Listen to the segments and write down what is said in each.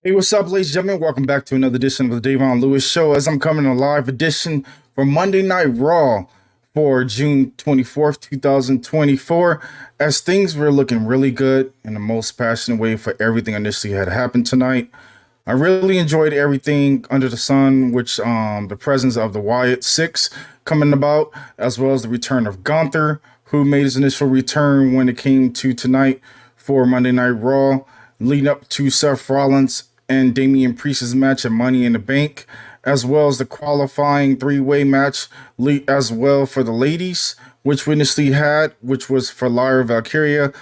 Hey, what's up, ladies and gentlemen? Welcome back to another edition of the DaVon Lewis Show. As I'm coming a live edition for Monday Night Raw for June 24th, 2024. As things were looking really good in the most passionate way for everything initially had happened tonight. I really enjoyed everything under the sun, which the presence of the Wyatt Six coming about, as well as the return of Gunther, who made his initial return when it came to tonight for Monday Night Raw, leading up to Seth Rollins and Damian Priest's match at Money in the Bank, as well as the qualifying three-way match as well for the ladies, which we initially had, which was for Lyra, Valkyria,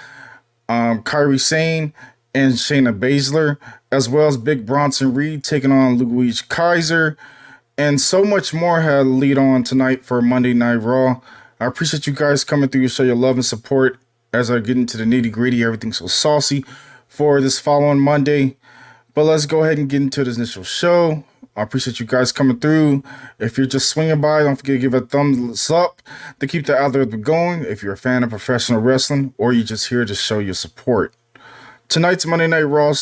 Kairi, Sane, and Shayna Baszler, as well as Big Bronson Reed taking on Ludwig, Kaiser, and so much more had lead on tonight for Monday Night Raw. I appreciate you guys coming through to show your love and support as I get into the nitty-gritty, everything so saucy for this following Monday. But let's go ahead and get into this initial show. I appreciate you guys coming through. If you're just swinging by, don't forget to give a thumbs up to keep the algorithm going. If you're a fan of professional wrestling or you're just here to show your support. Tonight's Monday Night Raw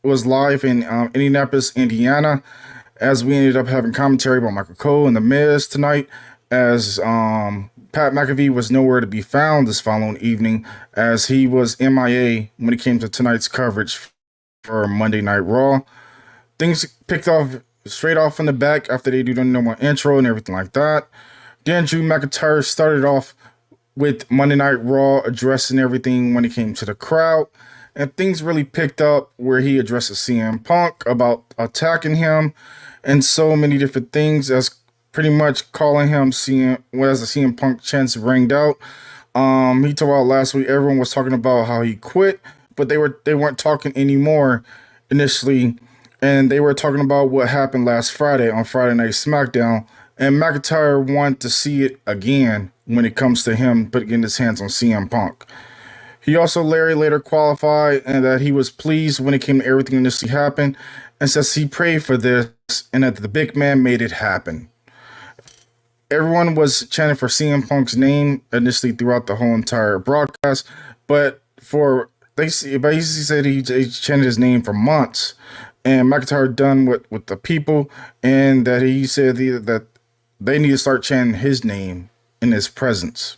was live in Indianapolis, Indiana, as we ended up having commentary by Michael Cole and The Miz tonight, as Pat McAfee was nowhere to be found this following evening, as he was MIA when it came to tonight's coverage for Monday Night Raw. Things picked off straight off from the back after they do the normal intro and everything like that. Then Drew McIntyre started off with Monday Night Raw addressing everything when it came to the crowd. And things really picked up where he addresses CM Punk about attacking him and so many different things, as pretty much calling him as the CM Punk chants rang out. He talked about last week, everyone was talking about how he quit, but they weren't talking anymore initially, and they were talking about what happened last Friday on Friday Night SmackDown, and McIntyre wanted to see it again when it comes to him putting his hands on CM Punk. He also later qualified and that he was pleased when it came to everything initially happened, and says he prayed for this and that the big man made it happen. Everyone was chanting for CM Punk's name initially throughout the whole entire broadcast, but they basically said he chanted his name for months, and McIntyre done with the people, and that he said that they need to start chanting his name in his presence.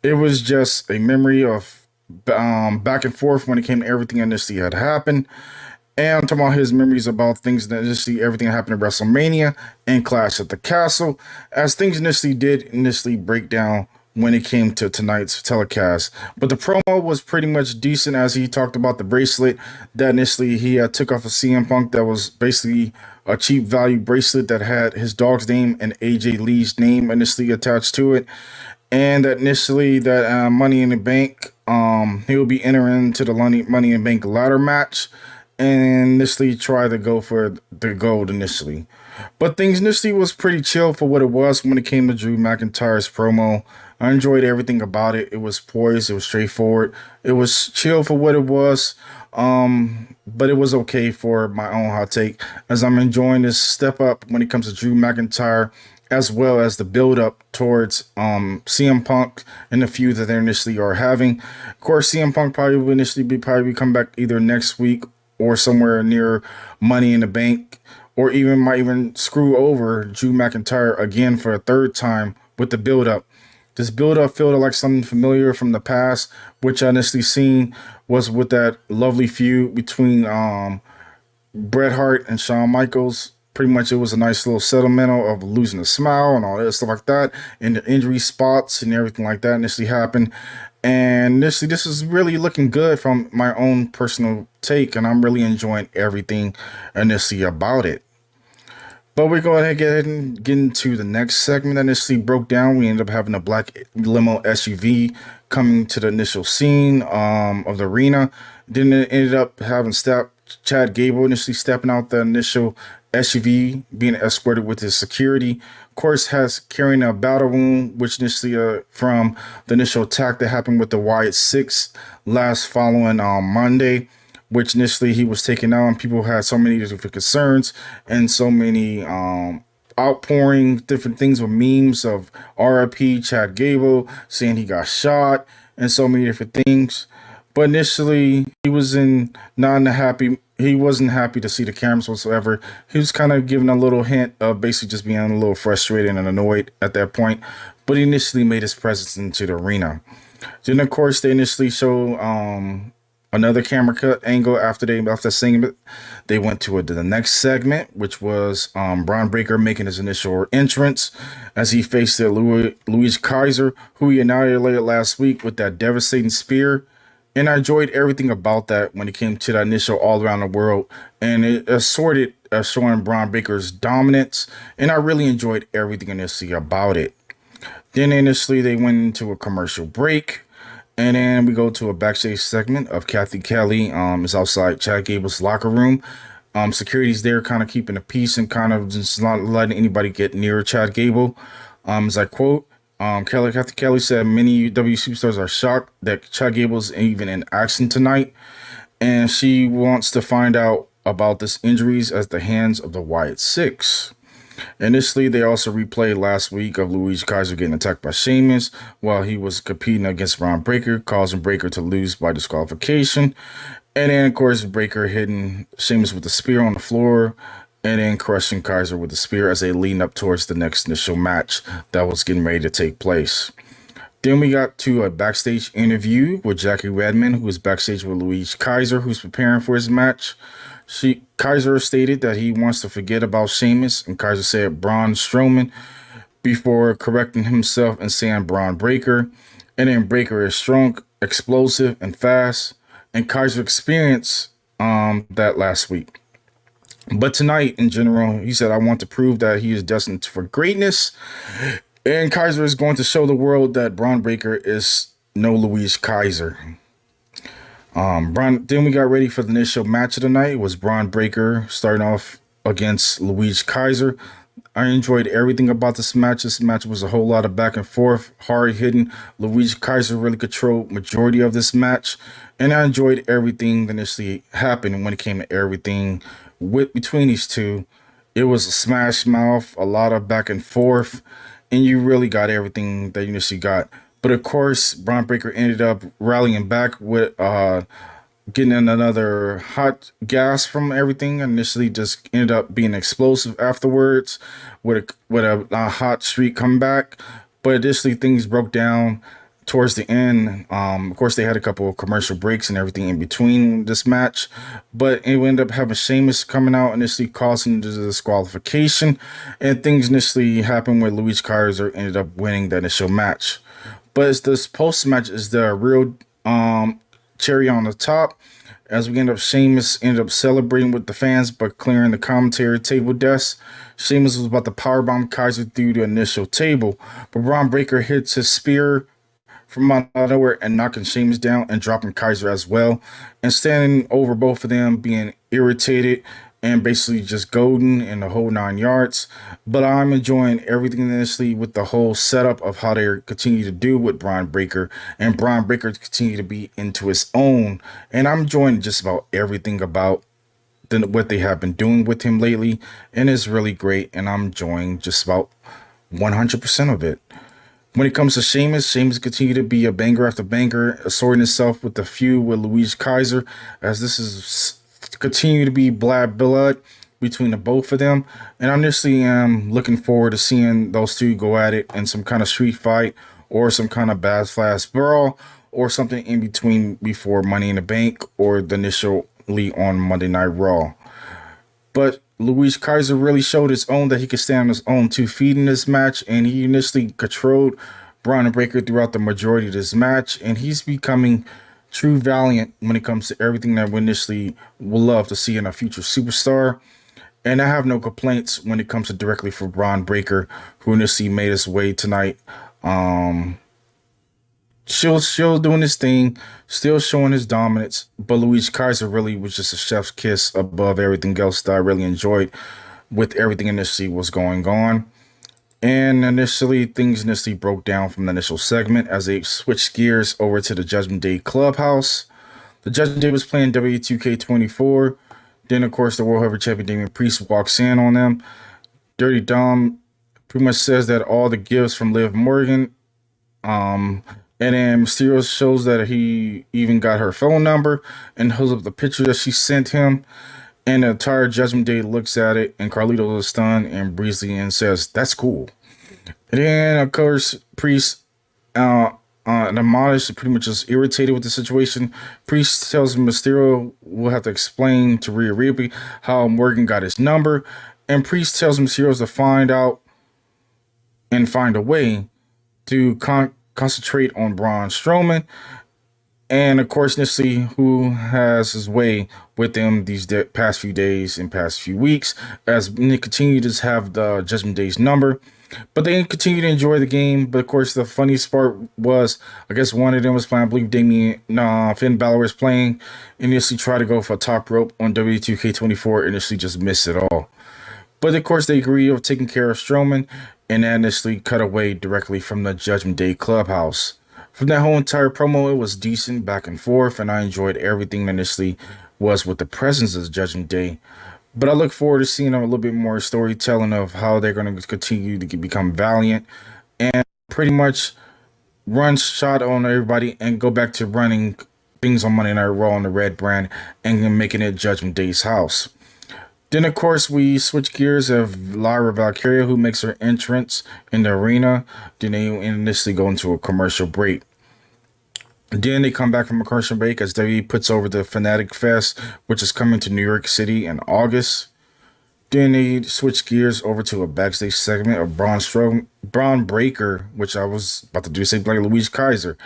It was just a memory of back and forth when it came to everything initially had happened, and I'm talking about his memories about things that initially everything that happened at WrestleMania and Clash at the Castle, as things initially break down when it came to tonight's telecast. But the promo was pretty much decent, as he talked about the bracelet that initially he took off of CM Punk, that was basically a cheap value bracelet that had his dog's name and AJ Lee's name initially attached to it. And that initially that Money in the Bank, he will be entering into the Money in the Bank ladder match and initially try to go for the gold initially. But things initially was pretty chill for what it was when it came to Drew McIntyre's promo. I enjoyed everything about it. It was poised. It was straightforward. It was chill for what it was. But it was okay for my own hot take, as I'm enjoying this step up when it comes to Drew McIntyre, as well as the build up towards CM Punk and the feud that they initially are having. Of course, CM Punk probably will initially probably come back either next week or somewhere near Money in the Bank, or might even screw over Drew McIntyre again for a third time with the build up. This build-up felt like something familiar from the past, which I initially seen was with that lovely feud between Bret Hart and Shawn Michaels. Pretty much it was a nice little settlement of losing a smile and all that stuff like that, and the injury spots and everything like that initially happened. And initially this is really looking good from my own personal take, and I'm really enjoying everything initially about it. But we're going to get into the next segment that initially broke down. We ended up having a black limo SUV coming to the initial scene of the arena. Then it ended up having Chad Gable initially stepping out the initial SUV, being escorted with his security. Of course, carrying a battle wound, which initially from the initial attack that happened with the Wyatt Six last following Monday, which initially he was taken out, and people had so many different concerns and so many outpouring different things with memes of RIP Chad Gable, saying he got shot, and so many different things. But initially, he was not in a happy he wasn't happy to see the cameras whatsoever. He was kind of giving a little hint of basically just being a little frustrated and annoyed at that point. But he initially made his presence into the arena. Then, of course, they initially show another camera cut angle after they left that segment. They went to the next segment, which was Bron Breakker making his initial entrance as he faced Ludwig Kaiser, who he annihilated last week with that devastating spear. And I enjoyed everything about that when it came to that initial all around the world. And it assorted showing Bron Breakker's dominance. And I really enjoyed everything initially about it. Then initially they went into a commercial break. And then we go to a backstage segment of Kathy Kelly is outside Chad Gable's locker room. Security's there kind of keeping the peace and kind of just not letting anybody get near Chad Gable. As I quote, Kathy Kelly said many W superstars are shocked that Chad Gable's even in action tonight. And she wants to find out about this injuries at the hands of the Wyatt Six. Initially, they also replayed last week of Ludwig Kaiser getting attacked by Sheamus while he was competing against Bron Breakker, causing Breakker to lose by disqualification. And then, of course, Breakker hitting Sheamus with the spear on the floor and then crushing Kaiser with the spear as they lean up towards the next initial match that was getting ready to take place. Then we got to a backstage interview with Jackie Redmond, who was backstage with Ludwig Kaiser, who's preparing for his match. Kaiser stated that he wants to forget about Sheamus, and Kaiser said Braun Strowman before correcting himself and saying Bron Breakker. And then Breakker is strong, explosive, and fast. And Kaiser experienced that last week. But tonight, in general, he said, I want to prove that he is destined for greatness. And Kaiser is going to show the world that Bron Breakker is no Ludwig Kaiser. Then we got ready for the initial match of the night. It was Bron Breakker starting off against Ludwig Kaiser. I enjoyed everything about this match. This match was a whole lot of back and forth, hard hitting. Ludwig Kaiser really controlled majority of this match, and I enjoyed everything that initially happened when it came to everything between these two. It was a smash mouth, a lot of back and forth, and you really got everything that you initially got. But of course, Bron Breakker ended up rallying back with getting another hot gas from everything. Initially, just ended up being explosive afterwards with a hot streak comeback. But additionally, things broke down towards the end. Of course, they had a couple of commercial breaks and everything in between this match. But it ended up having Sheamus coming out, initially causing the disqualification. And things initially happened where Ludwig Kaiser ended up winning the initial match. But it's this post-match is the real cherry on the top. As we Sheamus ended up celebrating with the fans by clearing the commentary table desk. Sheamus was about to powerbomb Kaiser through the initial table. But Bron Breakker hits his spear from out of nowhere and knocking Sheamus down and dropping Kaiser as well. And standing over both of them, being irritated and basically just golden in the whole 9 yards. But I'm enjoying everything initially with the whole setup of how they continue to do with Bron Breakker, and Bron Breakker continue to be into his own. And I'm enjoying just about everything about what they have been doing with him lately, and it's really great, and I'm enjoying just about 100% of it. When it comes to Sheamus continue to be a banger after banger, assorting itself with the feud with Ludwig Kaiser, as this is continue to be bad blood between the both of them. And I initially am looking forward to seeing those two go at it in some kind of street fight or some kind of bad flash brawl or something in between before Money in the Bank or the initially on Monday Night Raw. But Ludwig Kaiser really showed his own that he could stand on his own 2 feet in this match, and he initially controlled Bron Breakker throughout the majority of this match, and he's becoming true valiant when it comes to everything that we initially would love to see in a future superstar. And I have no complaints when it comes to directly for Bron Breakker, who initially made his way tonight. Still doing his thing, still showing his dominance, but Ludwig Kaiser really was just a chef's kiss above everything else that I really enjoyed with everything initially was going on. And things initially broke down from the initial segment as they switched gears over to the Judgment Day Clubhouse. The Judgment Day was playing W2K24. Then, of course, the World Heavyweight Champion Damian Priest walks in on them. Dirty Dom pretty much says that all the gifts from Liv Morgan And then Mysterio shows that he even got her phone number and holds up the picture that she sent him. And the entire Judgment Day looks at it, and Carlito is stunned and breezily and says, "That's cool." And then, of course, Priest uh, admonished, pretty much just irritated with the situation. Priest tells Mysterio will have to explain to Rhea Ripley how Morgan got his number. And Priest tells Mysterio to find out and find a way to concentrate on Braun Strowman. And of course, initially, who has his way with them these past few days and past few weeks, as they continue to have the Judgment Day's number. But they continue to enjoy the game. But of course, the funniest part was, I guess one of them was playing, I believe Finn Balor was playing, initially tried to go for a top rope on W2K24, initially just missed it all. But of course, they agree of taking care of Strowman, and that initially cut away directly from the Judgment Day clubhouse. From that whole entire promo, it was decent back and forth, and I enjoyed everything that initially was with the presence of the Judgment Day. But I look forward to seeing a little bit more storytelling of how they're going to continue to become valiant and pretty much run shot on everybody and go back to running things on Monday Night Raw on the Red brand and making it Judgment Day's house. Then, of course, we switch gears of Lyra Valkyria, who makes her entrance in the arena. Then they initially go into a commercial break. Then they come back from a commercial break as WWE puts over the Fanatic Fest, which is coming to New York City in August. Then they switch gears over to a backstage segment of Braun Breaker, which I was about to do say like Luigi Kaiser.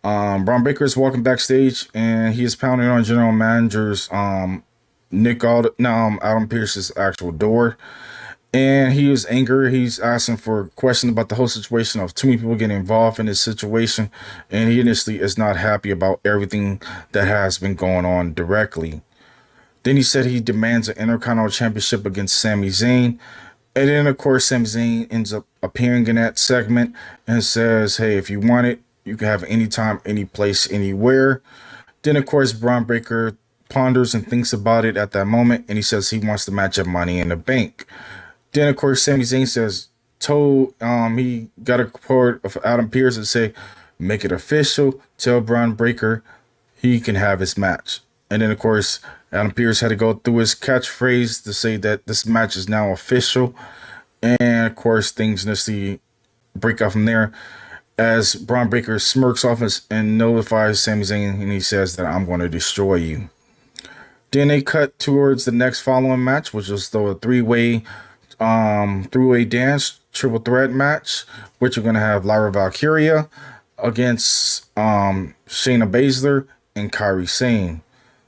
Braun Breaker is walking backstage and he is pounding on General Manager's Adam Pearce's actual door. And he was angry. He's asking for questions about the whole situation of too many people getting involved in this situation. And he initially is not happy about everything that has been going on directly. Then he said he demands an Intercontinental Championship against Sami Zayn. And then, of course, Sami Zayn ends up appearing in that segment and says, hey, if you want it, you can have any time, any place, anywhere. Then, of course, Braun Breaker ponders and thinks about it at that moment. And he says he wants to match up Money in the Bank. Then, of course, Sami Zayn says, he got a report of Adam Pearce and say, make it official, tell Braun Breaker he can have his match. And then, of course, Adam Pearce had to go through his catchphrase to say that this match is now official. And, of course, things initially break out from there as Braun Breaker smirks off and notifies Sami Zayn, and he says that I'm going to destroy you. Then they cut towards the next following match, which was the three-way dance triple threat match, which we're going to have Lyra Valkyria against Shayna Baszler and Kairi Sane.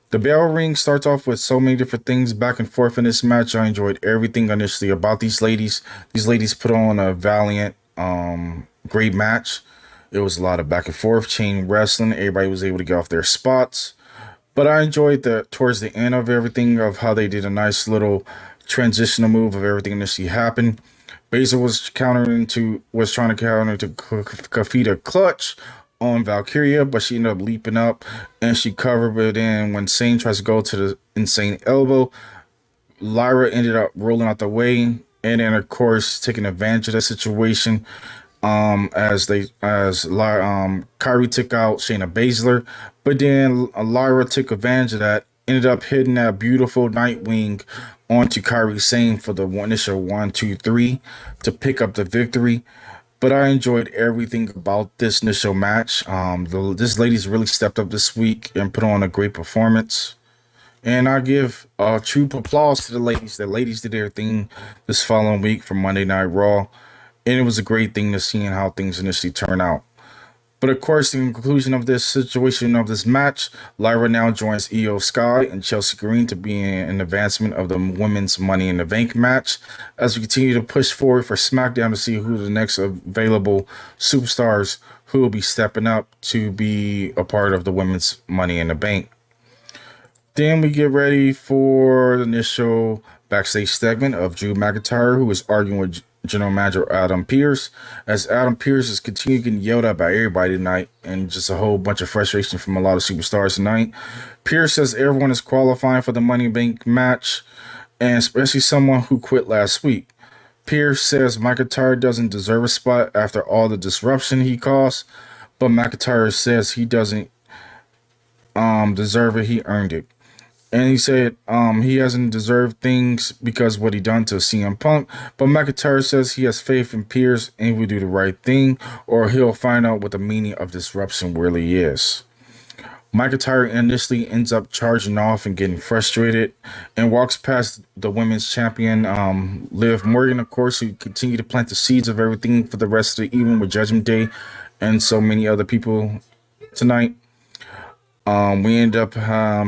The bell ring starts off with so many different things back and forth in this match. I enjoyed everything initially about these ladies. These ladies put on a valiant, great match. It was a lot of back and forth, chain wrestling. Everybody was able to get off their spots. But I enjoyed towards the end of everything of how they did a nice little transitional move of everything initially happened. Baszler was trying to counter to Kofi clutch on Valkyria, but she ended up leaping up and she covered it in. When Sane tries to go to the insane elbow, Lyra ended up rolling out the way, and then of course taking advantage of the situation. As Kairi took out Shayna Baszler, but then Lyra took advantage of that, ended up hitting that beautiful Nightwing onto Kairi Sane for the initial 1, 2, 3 to pick up the victory. But I enjoyed everything about this initial match. This lady's really stepped up this week and put on a great performance. And I give true applause to the ladies. The ladies did their thing this following week for Monday Night Raw. And it was a great thing to see how things initially turn out. But of course, in conclusion of this situation of this match, Lyra now joins Io Sky and Chelsea Green to be in advancement of the Women's Money in the Bank match as we continue to push forward for SmackDown to see who the next available superstars who will be stepping up to be a part of the Women's Money in the Bank. Then we get ready for the initial backstage segment of Drew McIntyre, who is arguing with General Manager Adam Pearce, as Adam Pearce is continuing getting yelled at by everybody tonight, and just a whole bunch of frustration from a lot of superstars tonight. Pearce says everyone is qualifying for the Money in the Bank match, and especially someone who quit last week. Pearce says McIntyre doesn't deserve a spot after all the disruption he caused, but McIntyre says he doesn't deserve it. He earned it. And he said he hasn't deserved things because what he done to CM Punk. But McIntyre says he has faith in Pierce and he will do the right thing, or he'll find out what the meaning of disruption really is. McIntyre initially ends up charging off and getting frustrated and walks past the women's champion, Liv Morgan, of course, who continue to plant the seeds of everything for the rest of the evening with Judgment Day and so many other people tonight. We end up,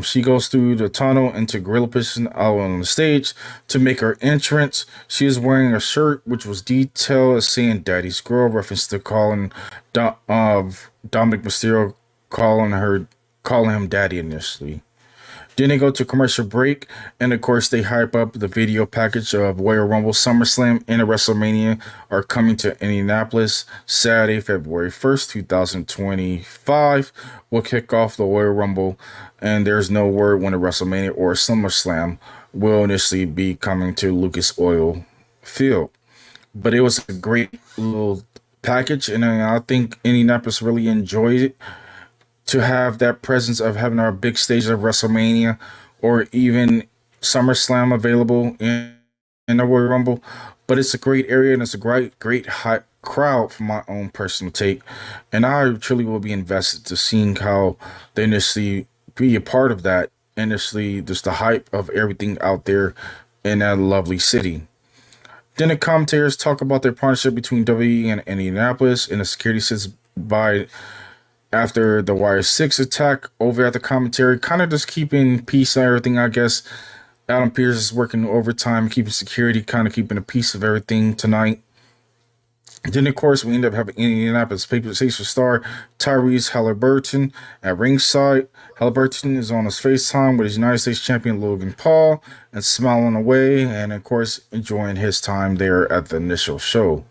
she goes through the tunnel into gorilla position out on the stage to make her entrance. She is wearing a shirt which was detailed as saying Daddy's Girl, reference to calling of Dominic Mysterio calling him Daddy initially. Then they go to commercial break, and of course they hype up the video package of Royal Rumble, SummerSlam, and WrestleMania are coming to Indianapolis Saturday, February 1st, 2025. We'll kick off the Royal Rumble, and there's no word when the WrestleMania or SummerSlam will initially be coming to Lucas Oil Field. But it was a great little package, and I think Indianapolis really enjoyed it, to have that presence of having our big stage of WrestleMania or even SummerSlam available in the Royal Rumble. But it's a great area and it's a great hot crowd for my own personal take. And I truly will be invested to seeing how they initially be a part of that. Initially, just the hype of everything out there in that lovely city. Then the commentators talk about their partnership between WWE and Indianapolis, and the security sits by after the Wyatt 6 attack over at the commentary, kind of just keeping peace and everything, I guess. Adam Pearce is working overtime, keeping security, kind of keeping a piece of everything tonight. Then, of course, we end up having Indianapolis Paper-Chaser star Tyrese Halliburton at ringside. Halliburton is on his FaceTime with his United States champion Logan Paul and smiling away and, of course, enjoying his time there at the initial show.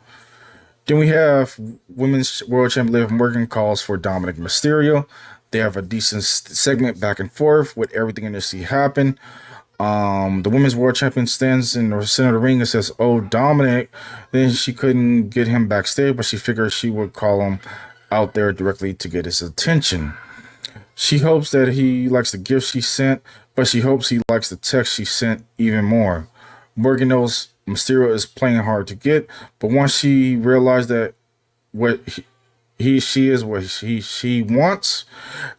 Then we have Women's World Champion Liv Morgan calls for Dominic Mysterio. They have a decent segment back and forth with everything initially happened. The Women's World Champion stands in the center of the ring and says, "Oh, Dominic." Then she couldn't get him backstage, but she figured she would call him out there directly to get his attention. She hopes that he likes the gift she sent, but she hopes he likes the text she sent even more. Morgan knows Mysterio is playing hard to get, but once she realized that what she is what she wants,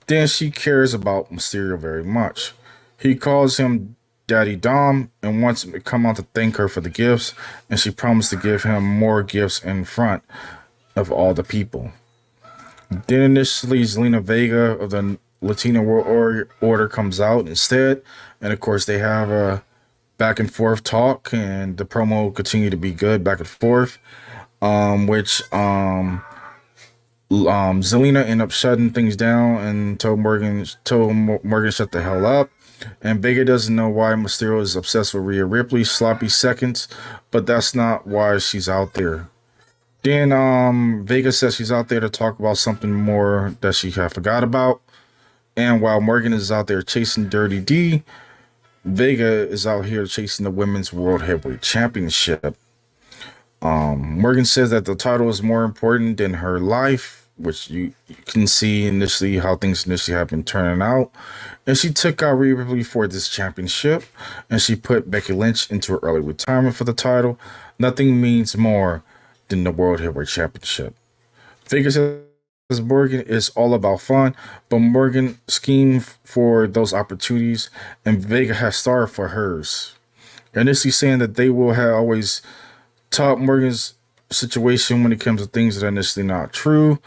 then she cares about Mysterio very much. He calls him Daddy Dom and wants him to come out to thank her for the gifts, and she promised to give him more gifts in front of all the people. Then initially Zelina Vega of the Latino World Order comes out instead, and of course they have a back and forth talk, and the promo continued to be good back and forth, which Zelina ended up shutting things down and told Morgan shut the hell up. And Vega doesn't know why Mysterio is obsessed with Rhea Ripley's sloppy seconds, but that's not why she's out there. Then Vega says she's out there to talk about something more that she had forgot about. And while Morgan is out there chasing Dirty D, Vega is out here chasing the Women's World Heavyweight Championship. Morgan says that the title is more important than her life, which you can see initially how things initially have been turning out. And she took out Rhea Ripley for this championship, and she put Becky Lynch into her early retirement for the title. Nothing means more than the World Heavyweight Championship. Vega says Morgan is all about fun, but Morgan schemed for those opportunities, and Vega has started for hers. And this is saying that they will have always taught Morgan's situation when it comes to things that are initially not true.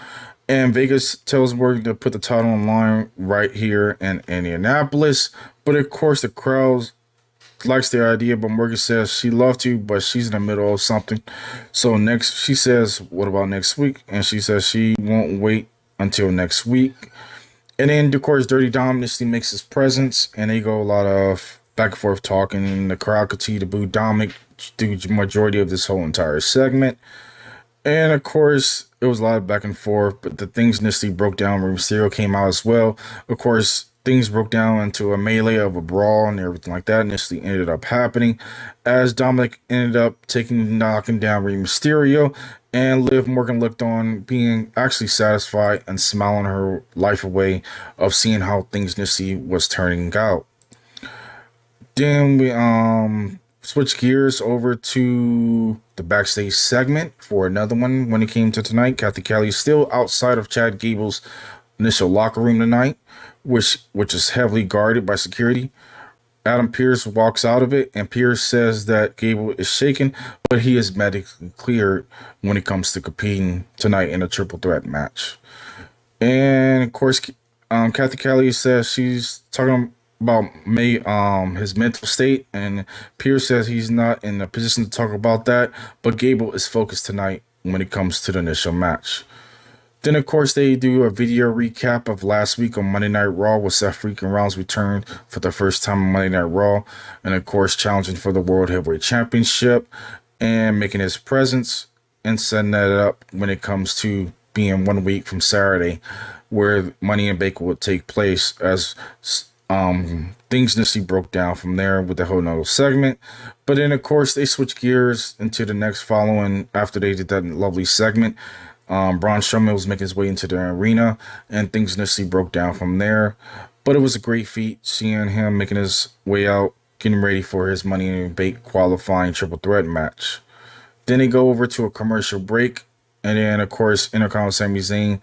And Vegas tells Morgan to put the title on line right here in Indianapolis. But of course, the crowd likes the idea, but Morgan says she'd love to, but she's in the middle of something. So she says, what about next week? And she says she won't wait until next week. And then, of course, Dirty Dom initially makes his presence, and they go a lot of back and forth talking, and the crowd continue to boo Dominic through the majority of this whole entire segment. And of course, it was a lot of back and forth, but the things initially broke down when Mysterio came out as well. Of course, things broke down into a melee of a brawl and everything like that initially ended up happening as Dominic ended up knocking down Rey Mysterio, And Liv Morgan looked on, being actually satisfied and smiling her life away of seeing how things initially was turning out. Then we switch gears over to the backstage segment for another one. When it came to tonight, Kathy Kelly is still outside of Chad Gable's initial locker room tonight, which is heavily guarded by security. Adam Pearce walks out of it, and Pearce says that Gable is shaken, but he is medically cleared when it comes to competing tonight in a triple threat match. And of course, Kathy Kelly says she's talking about his mental state, and Pearce says he's not in a position to talk about that, but Gable is focused tonight when it comes to the initial match. Then, of course, they do a video recap of last week on Monday Night Raw with Seth freaking Rollins returned for the first time on Monday Night Raw, and of course, challenging for the World Heavyweight Championship and making his presence and setting that up when it comes to being 1 week from Saturday, where Money in Bank would take place, as things initially broke down from there with the whole nother segment. But then, of course, they switch gears into the next following after they did that lovely segment. Braun Strowman was making his way into the arena, and things initially broke down from there. But it was a great feat seeing him making his way out, getting ready for his Money in the Bank qualifying triple threat match. Then they go over to a commercial break, and then, of course, Intercontinental Sami Zayn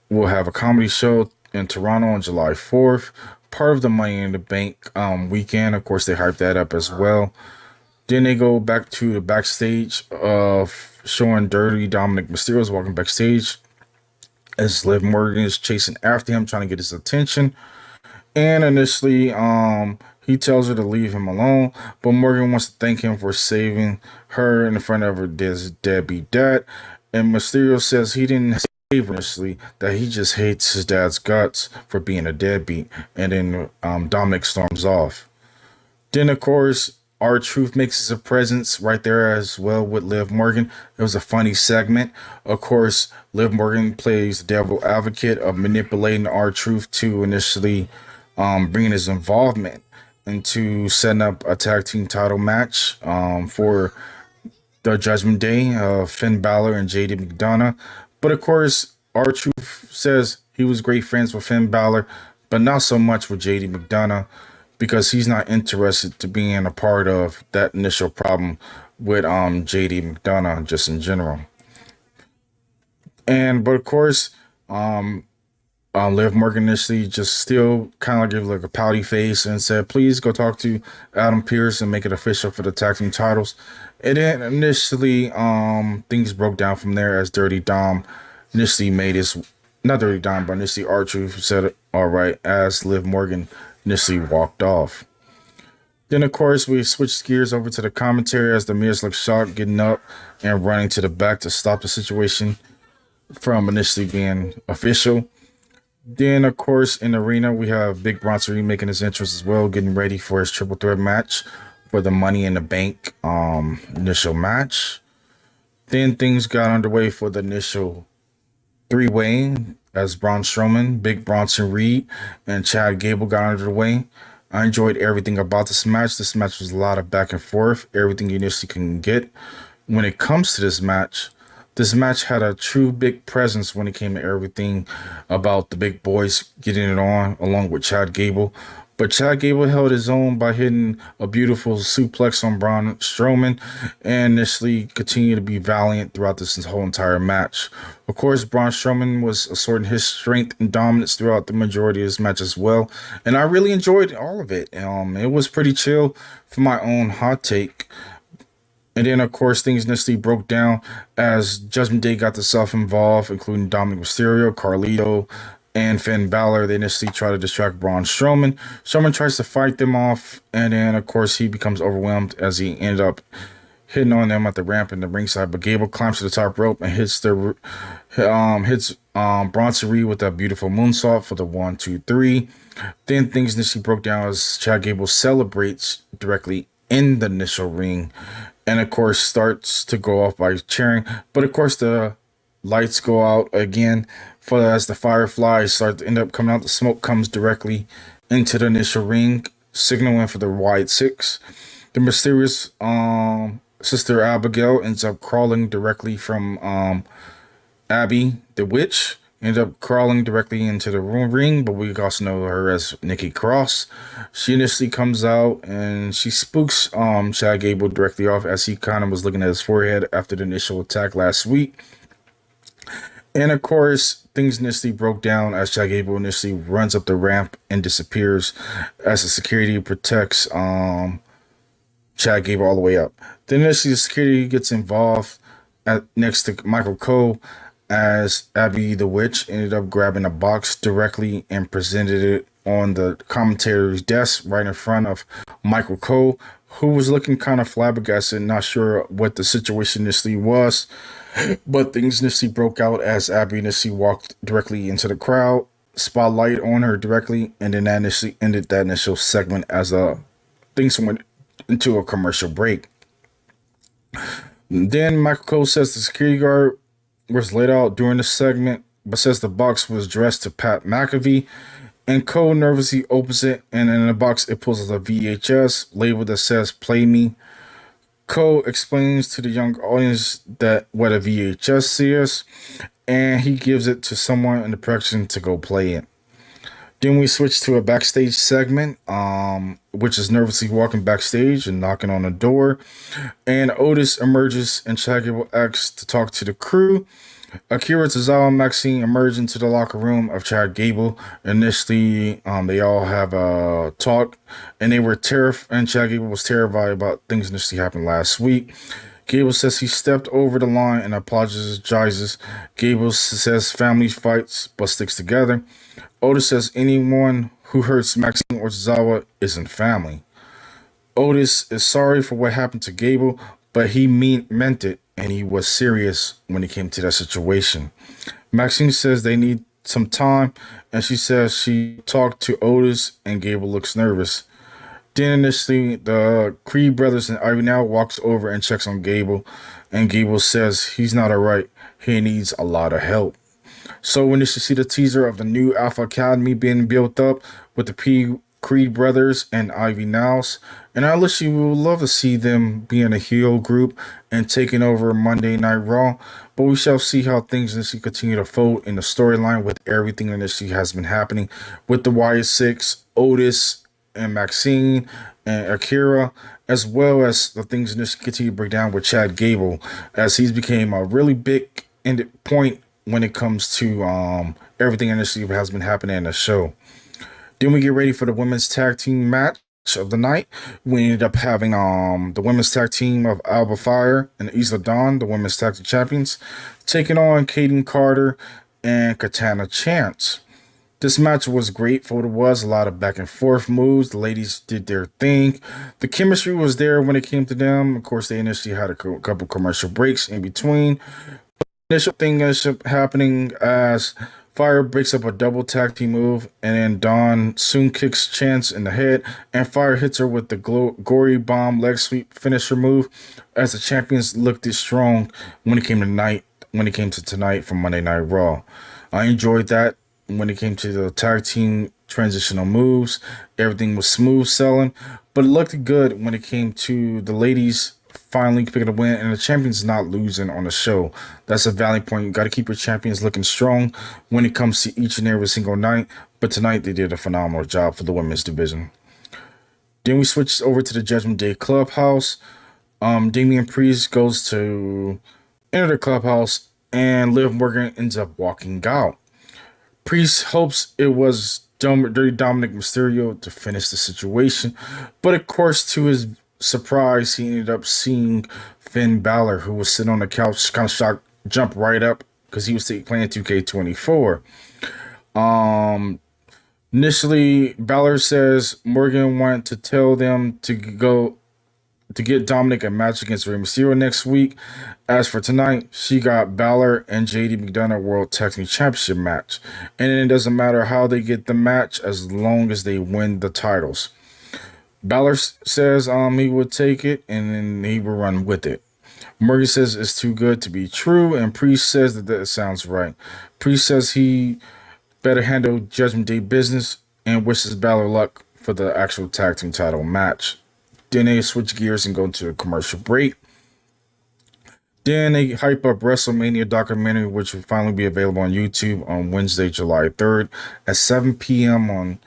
will have a comedy show in Toronto on July 4th, part of the Money in the Bank weekend. Of course, they hyped that up as well. Then they go back to the backstage of showing Dirty Dominic Mysterio's walking backstage as Liv Morgan is chasing after him, trying to get his attention. And initially, he tells her to leave him alone, but Morgan wants to thank him for saving her in front of her deadbeat dad. And Mysterio says he didn't save her initially, that he just hates his dad's guts for being a deadbeat. And then Dominic storms off. Then, of course, R-Truth makes his presence right there as well with Liv Morgan. It was a funny segment. Of course, Liv Morgan plays the devil advocate of manipulating R-Truth to initially bringing his involvement into setting up a tag team title match for the Judgment Day of Finn Balor and JD McDonough. But of course, R-Truth says he was great friends with Finn Balor, but not so much with JD McDonough, because he's not interested to being a part of that initial problem with JD McDonough just in general. But of course, Liv Morgan initially just still kind of gave like a pouty face and said, please go talk to Adam Pearce and make it official for the tag team titles. And then initially things broke down from there as Dirty Dom initially made his, not Dirty Dom, but initially R-Truth said, all right, as Liv Morgan initially walked off. Then, of course, we switched gears over to the commentary as the Miz looked shocked, getting up and running to the back to stop the situation from initially being official. Then, of course, in the arena, we have Big Bronson making his entrance as well, getting ready for his triple threat match for the Money in the Bank initial match. Then things got underway for the initial three-way as Braun Strowman, Big Bronson Reed, and Chad Gable got underway. I enjoyed everything about this match. This match was a lot of back and forth, everything you initially can get. When it comes to this match had a true big presence when it came to everything about the big boys getting it on, along with Chad Gable. But Chad Gable held his own by hitting a beautiful suplex on Braun Strowman and initially continued to be valiant throughout this whole entire match. Of course, Braun Strowman was asserting his strength and dominance throughout the majority of this match as well. And I really enjoyed all of it. It was pretty chill for my own hot take. And then, of course, things initially broke down as Judgment Day got themselves involved, including Dominic Mysterio, Carlito, and Finn Balor. They initially try to distract Braun Strowman. Strowman tries to fight them off, and then, of course, he becomes overwhelmed as he ended up hitting on them at the ramp in the ringside. But Gable climbs to the top rope and hits Bronson Reed with a beautiful moonsault for the 1, 2, 3. Then things initially broke down as Chad Gable celebrates directly in the initial ring, and of course starts to go off by cheering. But of course the lights go out again as the fireflies start to end up coming out. The smoke comes directly into the initial ring, signaling for the Wyatt 6. The mysterious Sister Abigail ends up crawling directly from Abby, the witch, ended up crawling directly into the ring, but we also know her as Nikki Kross. She initially comes out and she spooks Chad Gable directly off as he kind of was looking at his forehead after the initial attack last week. And of course, things initially broke down as Chad Gable initially runs up the ramp and disappears as the security protects Chad Gable all the way up. Then initially the security gets involved next to Michael Cole as Abby the Witch ended up grabbing a box directly and presented it on the commentator's desk right in front of Michael Cole, who was looking kind of flabbergasted, not sure what the situation initially was. But things initially broke out as Abby initially walked directly into the crowd, spotlight on her directly, and then that initially ended that initial segment as things went into a commercial break. Then Michael Cole says the security guard was laid out during the segment, but says the box was addressed to Pat McAfee. And Cole nervously opens it, and in the box it pulls out a VHS label that says "Play Me." Cole explains to the young audience that what a VHS is, and he gives it to someone in the production to go play it. Then we switch to a backstage segment, which is nervously walking backstage and knocking on the door. And Otis emerges and Chad Gable asks to talk to the crew. Akira Tozawa and Maxine emerge into the locker room of Chad Gable. Initially, they all have a talk, and they were terrified. And Chad Gable was terrified about things initially happened last week. Gable says he stepped over the line and apologizes. Gable says family fights but sticks together. Otis says anyone who hurts Maxine or Tozawa isn't family. Otis is sorry for what happened to Gable, but he meant it, and he was serious when it came to that situation. Maxine says they need some time, and she says she talked to Otis, and Gable looks nervous. Then initially, the Creed brothers and Ivy now walks over and checks on Gable, and Gable says he's not alright. He needs a lot of help. So when you see the teaser of the new Alpha Academy being built up with the Creed brothers and Ivy Nows, and I literally would love to see them being a heel group and taking over Monday Night Raw. But we shall see how things initially continue to fold in the storyline with everything that initially has been happening with the Wyatt Six, Otis, and Maxine and Akira, as well as the things initially continue to break down with Chad Gable as he's became a really big point when it comes to everything initially has been happening in the show. Then we get ready for the women's tag team match of the night. We ended up having the women's tag team of Alba Fire and Isla Dawn, the women's tag team champions, taking on Kaden Carter and Katana Chance. This match was great for what it was. A lot of back and forth moves. The ladies did their thing. The chemistry was there when it came to them. Of course, they initially had a couple commercial breaks in between. Initial thing ends up happening as Fire breaks up a double tag team move, and then Dawn soon kicks Chance in the head, and Fire hits her with the gory bomb leg sweep finisher move. As the champions looked strong when it came to tonight from Monday Night Raw. I enjoyed that when it came to the tag team transitional moves. Everything was smooth selling, but it looked good when it came to the ladies finally picking a win and the champions not losing on the show. That's a valid point. You got to keep your champions looking strong when it comes to each and every single night. But tonight they did a phenomenal job for the women's division. Then we switched over to the Judgment Day Clubhouse. Damian Priest goes to enter the clubhouse and Liv Morgan ends up walking out. Priest hopes it was Dirty Dominic Mysterio to finish the situation, but of course, to his surprise, he ended up seeing Finn Balor, who was sitting on the couch, kind of shocked, jump right up because he was playing 2K24. Initially, Balor says Morgan wanted to tell them to go to get Dominic a match against Rey Mysterio next week. As for tonight, she got Balor and JD McDonough World Tag Team Championship match. And it doesn't matter how they get the match as long as they win the titles. Balor says he would take it and then he will run with it. Morgan says it's too good to be true, and Priest says that sounds right. Priest says he better handle Judgment Day business and wishes Balor luck for the actual tag team title match. Then they switch gears and go into a commercial break. Then they hype up WrestleMania documentary, which will finally be available on YouTube on Wednesday, July 3rd at 7 p.m. on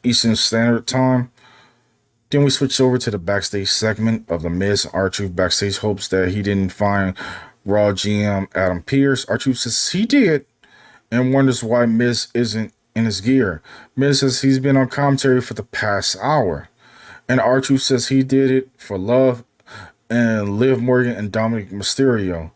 Eastern Standard Time. Then we switch over to the backstage segment of The Miz. R-Truth backstage hopes that he didn't find Raw GM Adam Pearce. R-Truth says he did and wonders why Miz isn't in his gear. Miz says he's been on commentary for the past hour. And R-Truth says he did it for love and Liv Morgan and Dominic Mysterio.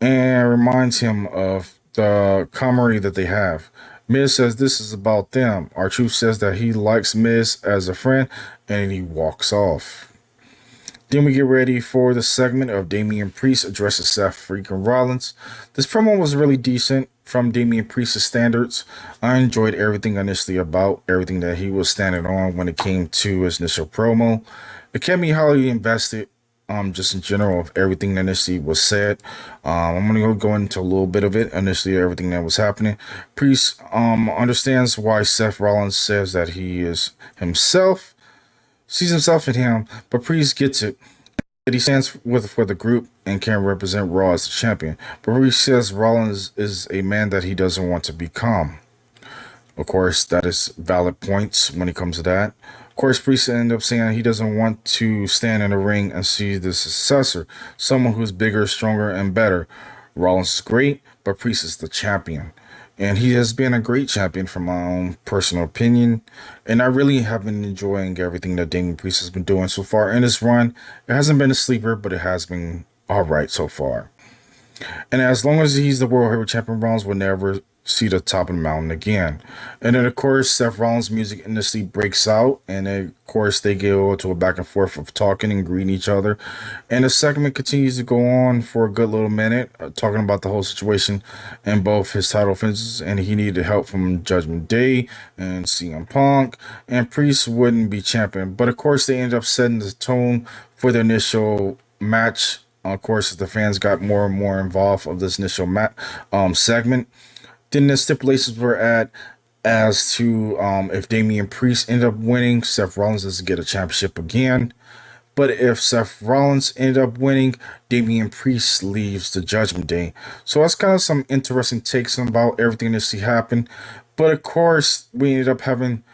And reminds him of the camaraderie that they have. Miz says this is about them. R-Truth says that he likes Miz as a friend and he walks off. Then we get ready for the segment of Damian Priest addresses Seth freaking Rollins. This promo was really decent from Damian Priest's standards. I enjoyed everything initially about everything that he was standing on when it came to his initial promo. It kept me highly invested. Just in general of everything that initially was said. I'm gonna go into a little bit of it. Initially, everything that was happening. Priest understands why Seth Rollins says that he is himself, sees himself in him, but Priest gets it. That he stands for the group and can represent Raw as the champion. But Priest says Rollins is a man that he doesn't want to become. Of course, that is valid points when it comes to that. Of course, Priest ended up saying he doesn't want to stand in the ring and see the successor, someone who's bigger, stronger, and better. Rollins is great, but Priest is the champion. And he has been a great champion from my own personal opinion. And I really have been enjoying everything that Damian Priest has been doing so far in his run. It hasn't been a sleeper, but it has been all right so far. And as long as he's the World Heavyweight Champion, Rollins will never see the top of the mountain again. And then, of course, Seth Rollins' music industry breaks out. And then, of course, they go to a back and forth of talking and greeting each other. And the segment continues to go on for a good little minute, talking about the whole situation and both his title defenses. And he needed help from Judgment Day and CM Punk. And Priest wouldn't be champion. But, of course, they ended up setting the tone for the initial match. Of course, the fans got more and more involved of this initial segment. Then the stipulations were at as to if Damian Priest ended up winning, Seth Rollins doesn't get a championship again. But if Seth Rollins ended up winning, Damian Priest leaves the Judgment Day. So that's kind of some interesting takes about everything that see happen. But of course, we ended up having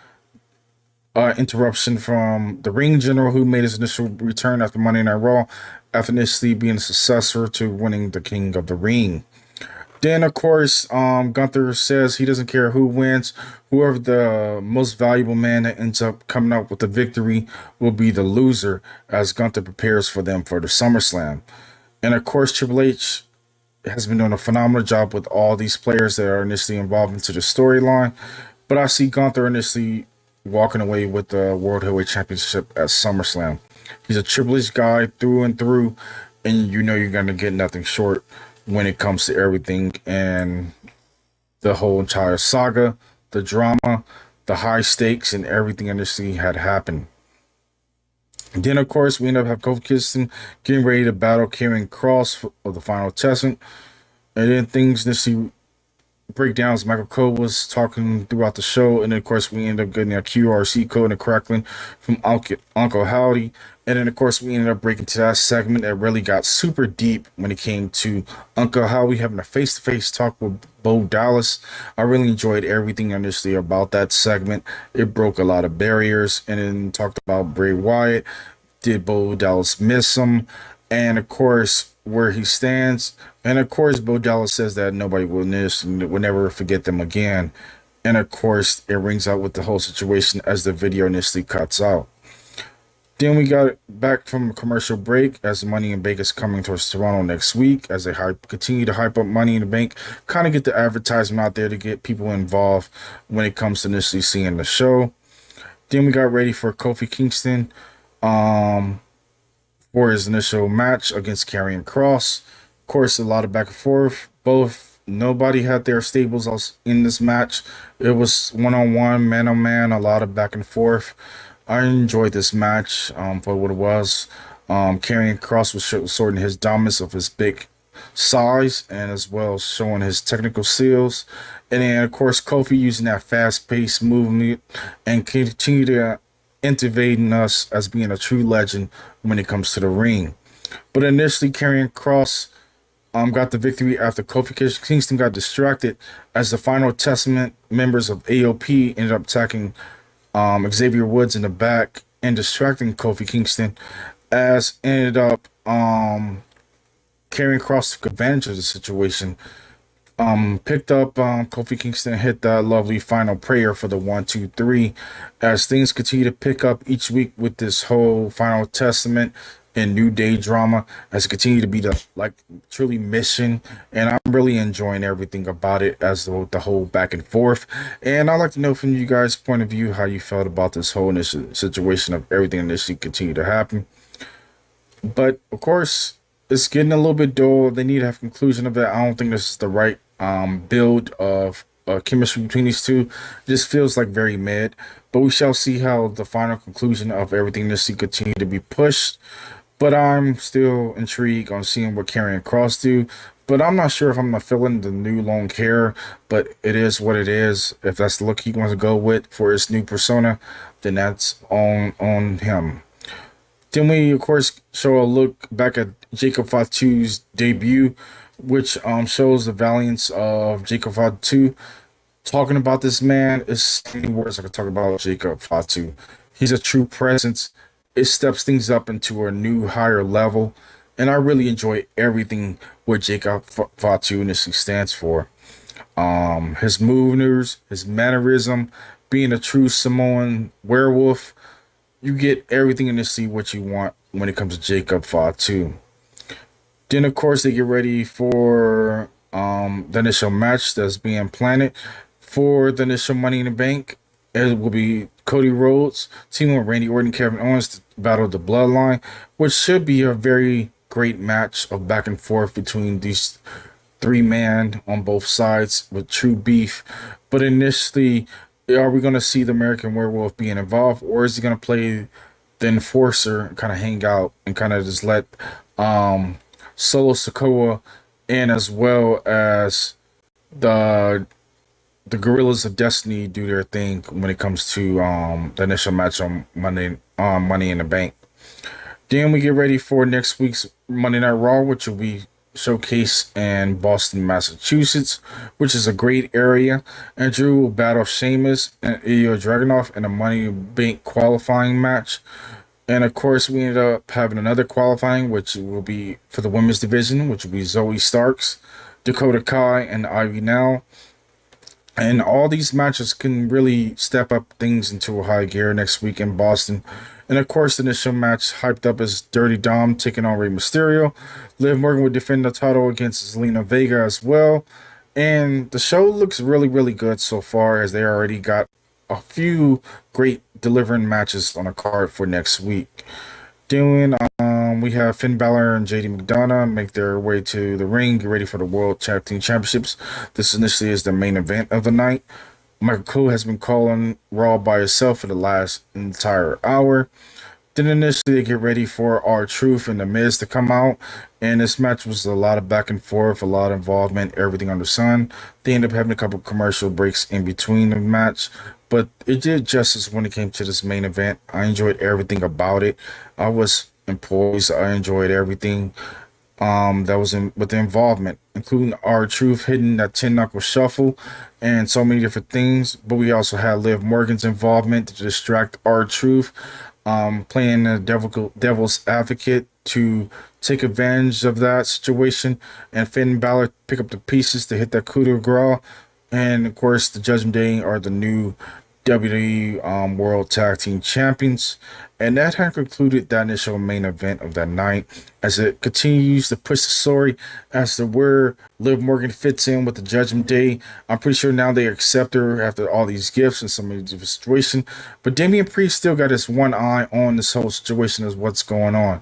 interruption from the ring general who made his initial return after Monday Night Raw, after initially being a successor to winning the King of the Ring. Then, of course, Gunther says he doesn't care who wins. Whoever the most valuable man that ends up coming out with the victory will be the loser, as Gunther prepares for them for the SummerSlam. And, of course, Triple H has been doing a phenomenal job with all these players that are initially involved into the storyline. But I see Gunther initially walking away with the World Heavyweight Championship at SummerSlam. He's a Triple H guy through and through, and you know you're going to get nothing short when it comes to everything and the whole entire saga, the drama, the high stakes, and everything initially had happened. And then, of course, we end up having Kofi Kingston getting ready to battle Karrion Kross of the final testament. And then things initially breakdowns. Michael Cole was talking throughout the show, and then of course we ended up getting a QRC code and a crackling from Uncle Howdy. And then of course we ended up breaking to that segment that really got super deep when it came to Uncle Howdy having a face-to-face talk with Bo Dallas. I really enjoyed everything initially about that segment. It broke a lot of barriers, and then talked about Bray Wyatt. Did Bo Dallas miss him? And of course, where he stands. And of course, Bo Dallas says that nobody will miss and will never forget them again. And of course, it rings out with the whole situation as the video initially cuts out. Then we got back from a commercial break as Money in Bank is coming towards Toronto next week, as they continue to hype up Money in the Bank, kind of get the advertisement out there to get people involved when it comes to initially seeing the show. Then we got ready for Kofi Kingston for his initial match against Karrion Kross. Of course, a lot of back and forth. Nobody had their stables in this match. It was one-on-one, man-on-man, a lot of back and forth. I enjoyed this match for what it was. Karrion Kross was showing his dominance of his big size and as well as showing his technical skills. And then, of course, Kofi using that fast-paced movement and continue to innovating us as being a true legend when it comes to the ring. But initially, Karrion Kross got the victory after Kofi Kingston got distracted as the Final Testament members of AOP ended up attacking Xavier Woods in the back and distracting Kofi Kingston, as ended up Karrion Kross took advantage of the situation. Picked up Kofi Kingston and hit that lovely final prayer for the 1-2-3 as things continue to pick up each week with this whole Final Testament and New Day drama as it continue to be the truly mission, and I'm really enjoying everything about it as the whole back and forth. And I'd like to know from you guys' point of view how you felt about this whole initial situation of everything initially continue to happen. But of course, it's getting a little bit dull. They need to have conclusion of it. I don't think this is the right build of chemistry between these two. It just feels like very mid. But we shall see how the final conclusion of everything this continue to be pushed. But I'm still intrigued on seeing what Karrion Kross do. But I'm not sure if I'm feeling the new long hair. But it is what it is. If that's the look he wants to go with for his new persona, then that's on him. Then we, of course, show a look back at Jacob Fatu's debut, which shows the valiance of Jacob Fatu. Talking about this man is so many words I could talk about Jacob Fatu. He's a true presence. It steps things up into a new higher level, and I really enjoy everything what Jacob Fatu initially stands for. His movers, his mannerism, being a true Samoan werewolf. You get everything in this scene what you want when it comes to Jacob Fatu. Then, of course, they get ready for the initial match that's being planned for the initial Money in the Bank. It will be Cody Rhodes teaming with Randy Orton and Kevin Owens to battle the Bloodline, which should be a very great match of back and forth between these three men on both sides with true beef. But initially, are we going to see the American Werewolf being involved, or is he going to play the enforcer and kind of hang out and kind of just let Solo Sikoa in, as well as the Gorillas of Destiny do their thing when it comes to the initial match on Money in the Bank. Then we get ready for next week's Monday Night Raw, which will be showcase in Boston, Massachusetts, which is a great area. And Drew will battle Sheamus and Ilya Dragunov in a Money in the Bank qualifying match. And of course, we ended up having another qualifying, which will be for the women's division, which will be Zoe Starks, Dakota Kai, and Ivy Now. And all these matches can really step up things into a high gear next week in Boston. And of course, the initial match hyped up as Dirty Dom taking on Rey Mysterio. Liv Morgan would defend the title against Zelina Vega as well. And the show looks really, really good so far, as they already got a few great delivering matches on a card for next week. Then we have Finn Balor and JD McDonough make their way to the ring, get ready for the World Tag Team Championships. This initially is the main event of the night. Michael Cole has been calling Raw by himself for the last entire hour. Then initially they get ready for R-Truth and The Miz to come out. And this match was a lot of back and forth, a lot of involvement, everything under the sun. They ended up having a couple commercial breaks in between the match. But it did justice when it came to this main event. I enjoyed everything about it. I was poised. I enjoyed everything that was with the involvement, including R-Truth hitting that 10-knuckle shuffle and so many different things. But we also had Liv Morgan's involvement to distract R-Truth, playing the devil's advocate to take advantage of that situation, and Finn Balor pick up the pieces to hit that coup de grace. And of course, the Judgment Day are the new WWE World Tag Team Champions. And that had concluded that initial main event of that night, as it continues to push the story as to where Liv Morgan fits in with the Judgment Day. I'm pretty sure now they accept her after all these gifts and so many different situations. But Damian Priest still got his one eye on this whole situation as what's going on.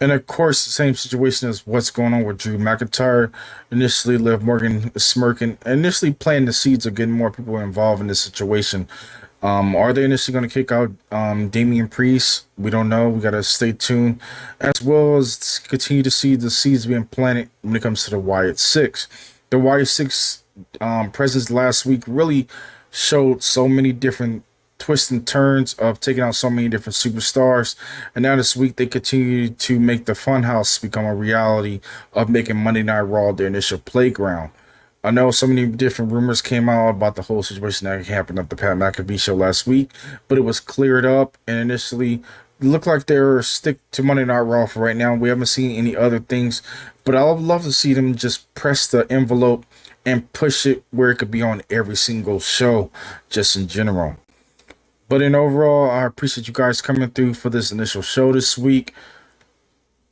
And of course, the same situation as what's going on with Drew McIntyre. Initially, Liv Morgan is smirking, initially planting the seeds of getting more people involved in this situation. Are they initially going to kick out Damian Priest? We don't know. We got to stay tuned, as well as continue to see the seeds being planted when it comes to the Wyatt 6. The Wyatt 6 presence last week really showed so many different twists and turns of taking out so many different superstars. And now this week, they continue to make the Funhouse become a reality of making Monday Night Raw their initial playground. I know so many different rumors came out about the whole situation that happened at the Pat McAfee show last week, but it was cleared up, and initially it looked like they're stick to Monday Night Raw for right now. We haven't seen any other things, but I would love to see them just press the envelope and push it where it could be on every single show, just in general. But in overall, I appreciate you guys coming through for this initial show this week.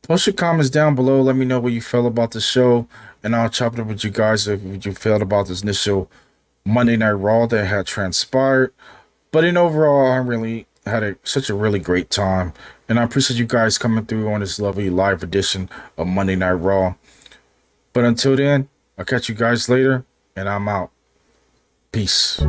Post your comments down below. Let me know what you felt about the show, and I'll chop it up with you guys if you felt about this initial Monday Night Raw that had transpired. But in overall, I really had such a really great time, and I appreciate you guys coming through on this lovely live edition of Monday Night Raw. But until then, I'll catch you guys later, and I'm out. Peace.